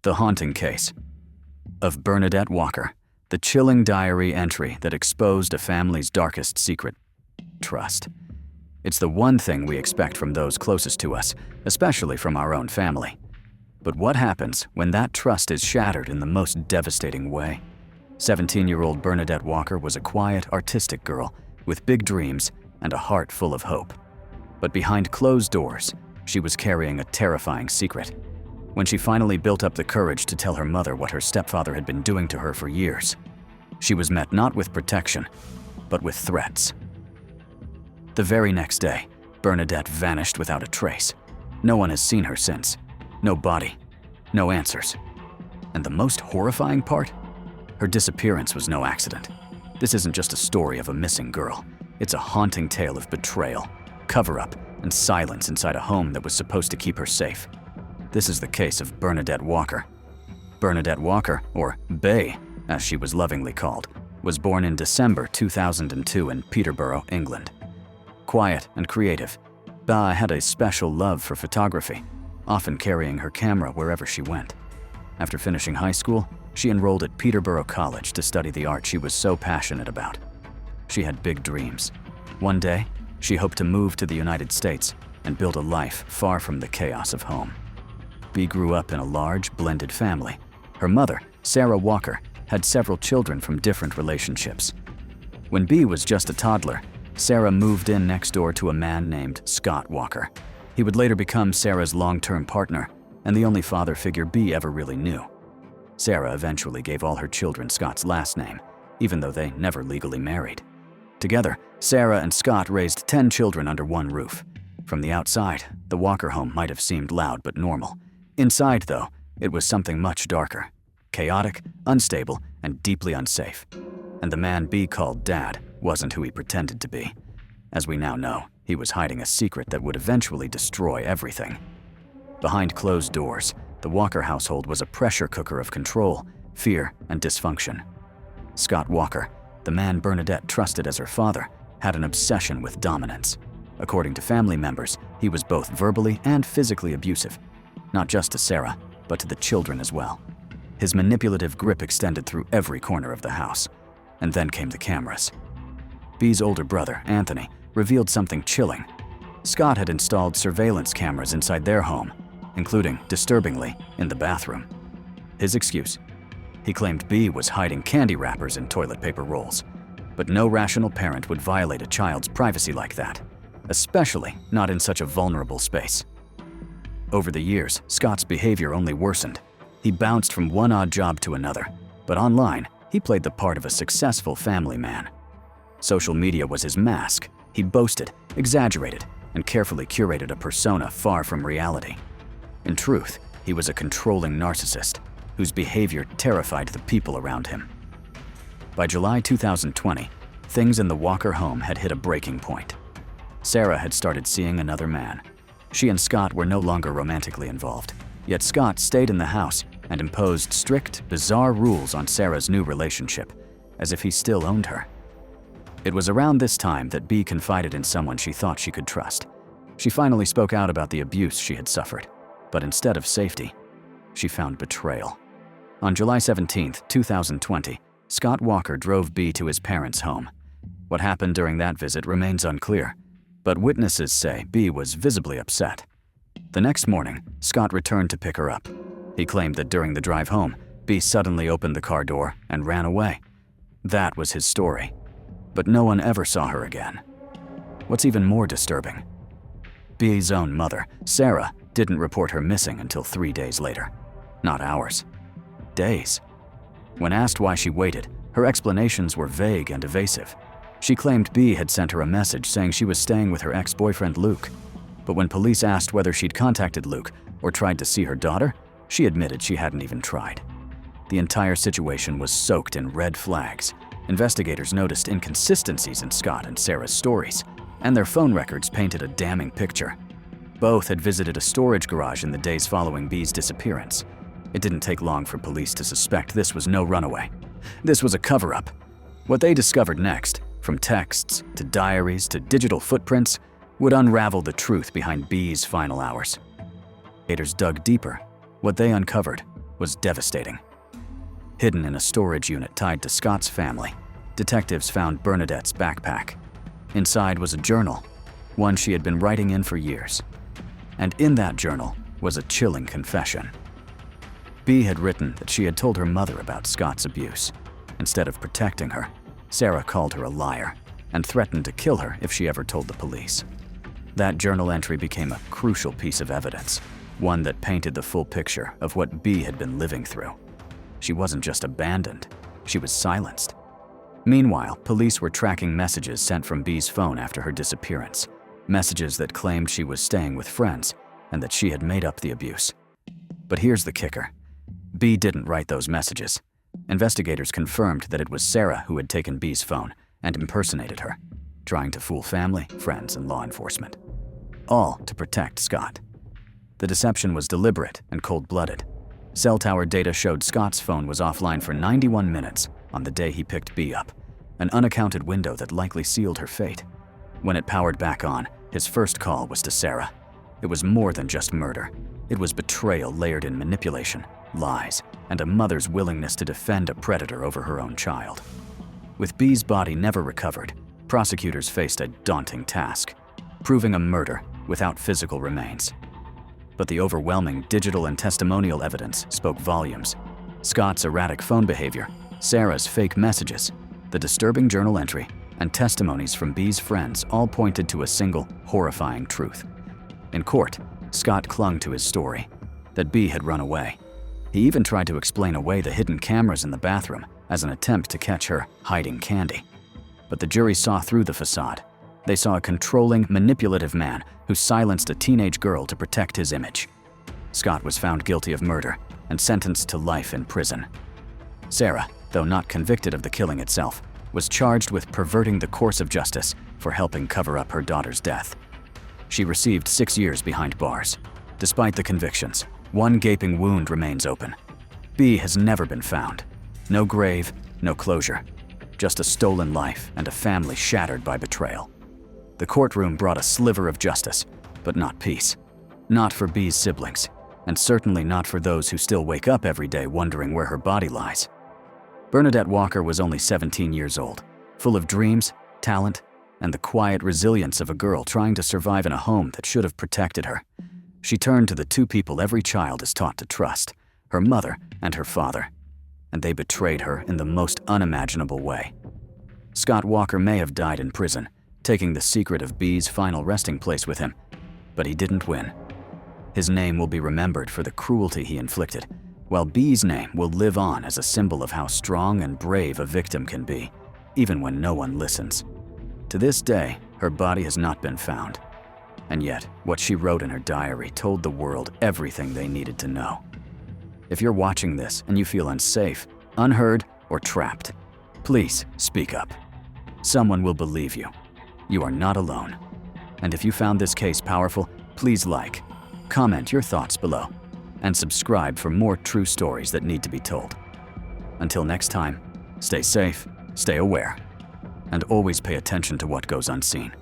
The haunting case of Bernadette Walker, the chilling diary entry that exposed a family's darkest secret: trust. It's the one thing we expect from those closest to us, especially from our own family. But what happens when that trust is shattered in the most devastating way? 17-year-old Bernadette Walker was a quiet, artistic girl with big dreams and a heart full of hope. But behind closed doors, she was carrying a terrifying secret. When she finally built up the courage to tell her mother what her stepfather had been doing to her for years, she was met not with protection, but with threats. The very next day, Bernadette vanished without a trace. No one has seen her since. No body, no answers. And the most horrifying part? Her disappearance was no accident. This isn't just a story of a missing girl. It's a haunting tale of betrayal, cover-up, and silence inside a home that was supposed to keep her safe. This is the case of Bernadette Walker. Bernadette Walker, or Bay, as she was lovingly called, was born in December 2002 in Peterborough, England. Quiet and creative, Bay had a special love for photography, often carrying her camera wherever she went. After finishing high school, she enrolled at Peterborough College to study the art she was so passionate about. She had big dreams. One day, she hoped to move to the United States and build a life far from the chaos of home. Bea grew up in a large, blended family. Her mother, Sarah Walker, had several children from different relationships. When Bea was just a toddler, Sarah moved in next door to a man named Scott Walker. He would later become Sarah's long-term partner and the only father figure Bea ever really knew. Sarah eventually gave all her children Scott's last name, even though they never legally married. Together, Sarah and Scott raised 10 children under one roof. From the outside, the Walker home might have seemed loud but normal. Inside, though, it was something much darker, chaotic, unstable, and deeply unsafe. And the man Bea called Dad wasn't who he pretended to be. As we now know, he was hiding a secret that would eventually destroy everything. Behind closed doors, the Walker household was a pressure cooker of control, fear, and dysfunction. Scott Walker, the man Bernadette trusted as her father, had an obsession with dominance. According to family members, he was both verbally and physically abusive, not just to Sarah, but to the children as well. His manipulative grip extended through every corner of the house. And then came the cameras. Bea's older brother, Anthony, revealed something chilling. Scott had installed surveillance cameras inside their home, including, disturbingly, in the bathroom. His excuse? He claimed Bea was hiding candy wrappers in toilet paper rolls. But no rational parent would violate a child's privacy like that, especially not in such a vulnerable space. Over the years, Scott's behavior only worsened. He bounced from one odd job to another, but online, he played the part of a successful family man. Social media was his mask. He boasted, exaggerated, and carefully curated a persona far from reality. In truth, he was a controlling narcissist whose behavior terrified the people around him. By July 2020, things in the Walker home had hit a breaking point. Sarah had started seeing another man. She and Scott were no longer romantically involved, yet Scott stayed in the house and imposed strict, bizarre rules on Sarah's new relationship, as if he still owned her. It was around this time that Bea confided in someone she thought she could trust. She finally spoke out about the abuse she had suffered, but instead of safety, she found betrayal. On July 17, 2020, Scott Walker drove Bea to his parents' home. What happened during that visit remains unclear, but witnesses say Bea was visibly upset. The next morning, Scott returned to pick her up. He claimed that during the drive home, Bea suddenly opened the car door and ran away. That was his story, but no one ever saw her again. What's even more disturbing? Bea's own mother, Sarah, didn't report her missing until 3 days later. Not hours. Days. When asked why she waited, her explanations were vague and evasive. She claimed Bea had sent her a message saying she was staying with her ex-boyfriend Luke. But when police asked whether she'd contacted Luke or tried to see her daughter, she admitted she hadn't even tried. The entire situation was soaked in red flags. Investigators noticed inconsistencies in Scott and Sarah's stories, and their phone records painted a damning picture. Both had visited a storage garage in the days following Bea's disappearance. It didn't take long for police to suspect this was no runaway. This was a cover-up. What they discovered next, from texts to diaries to digital footprints, would unravel the truth behind Bea's final hours. Investigators dug deeper. What they uncovered was devastating. Hidden in a storage unit tied to Scott's family, detectives found Bernadette's backpack. Inside was a journal, one she had been writing in for years. And in that journal was a chilling confession. Bea had written that she had told her mother about Scott's abuse. Instead of protecting her, Sarah called her a liar and threatened to kill her if she ever told the police. That journal entry became a crucial piece of evidence, one that painted the full picture of what Bea had been living through. She wasn't just abandoned, she was silenced. Meanwhile, police were tracking messages sent from Bea's phone after her disappearance, messages that claimed she was staying with friends and that she had made up the abuse. But here's the kicker. Bea didn't write those messages. Investigators confirmed that it was Sarah who had taken Bea's phone and impersonated her, trying to fool family, friends, and law enforcement. All to protect Scott. The deception was deliberate and cold-blooded. Cell tower data showed Scott's phone was offline for 91 minutes on the day he picked Bea up, an unaccounted window that likely sealed her fate. When it powered back on, his first call was to Sarah. It was more than just murder. It was betrayal layered in manipulation, lies, and a mother's willingness to defend a predator over her own child. With Bea's body never recovered, prosecutors faced a daunting task, proving a murder without physical remains. But the overwhelming digital and testimonial evidence spoke volumes. Scott's erratic phone behavior, Sarah's fake messages, the disturbing journal entry, and testimonies from Bea's friends all pointed to a single, horrifying truth. In court, Scott clung to his story, that Bea had run away. He even tried to explain away the hidden cameras in the bathroom as an attempt to catch her hiding candy. But the jury saw through the facade. They saw a controlling, manipulative man who silenced a teenage girl to protect his image. Scott was found guilty of murder and sentenced to life in prison. Sarah, though not convicted of the killing itself, was charged with perverting the course of justice for helping cover up her daughter's death. She received 6 years behind bars. Despite the convictions, one gaping wound remains open. Bea has never been found. No grave, no closure. Just a stolen life and a family shattered by betrayal. The courtroom brought a sliver of justice, but not peace. Not for Bea's siblings, and certainly not for those who still wake up every day wondering where her body lies. Bernadette Walker was only 17 years old, full of dreams, talent, and the quiet resilience of a girl trying to survive in a home that should have protected her. She turned to the two people every child is taught to trust, her mother and her father, and they betrayed her in the most unimaginable way. Scott Walker may have died in prison, taking the secret of Bea's final resting place with him, but he didn't win. His name will be remembered for the cruelty he inflicted, while Bea's name will live on as a symbol of how strong and brave a victim can be, even when no one listens. To this day, her body has not been found. And yet, what she wrote in her diary told the world everything they needed to know. If you're watching this and you feel unsafe, unheard, or trapped, please speak up. Someone will believe you. You are not alone. And if you found this case powerful, please like, comment your thoughts below, and subscribe for more true stories that need to be told. Until next time, stay safe, stay aware, and always pay attention to what goes unseen.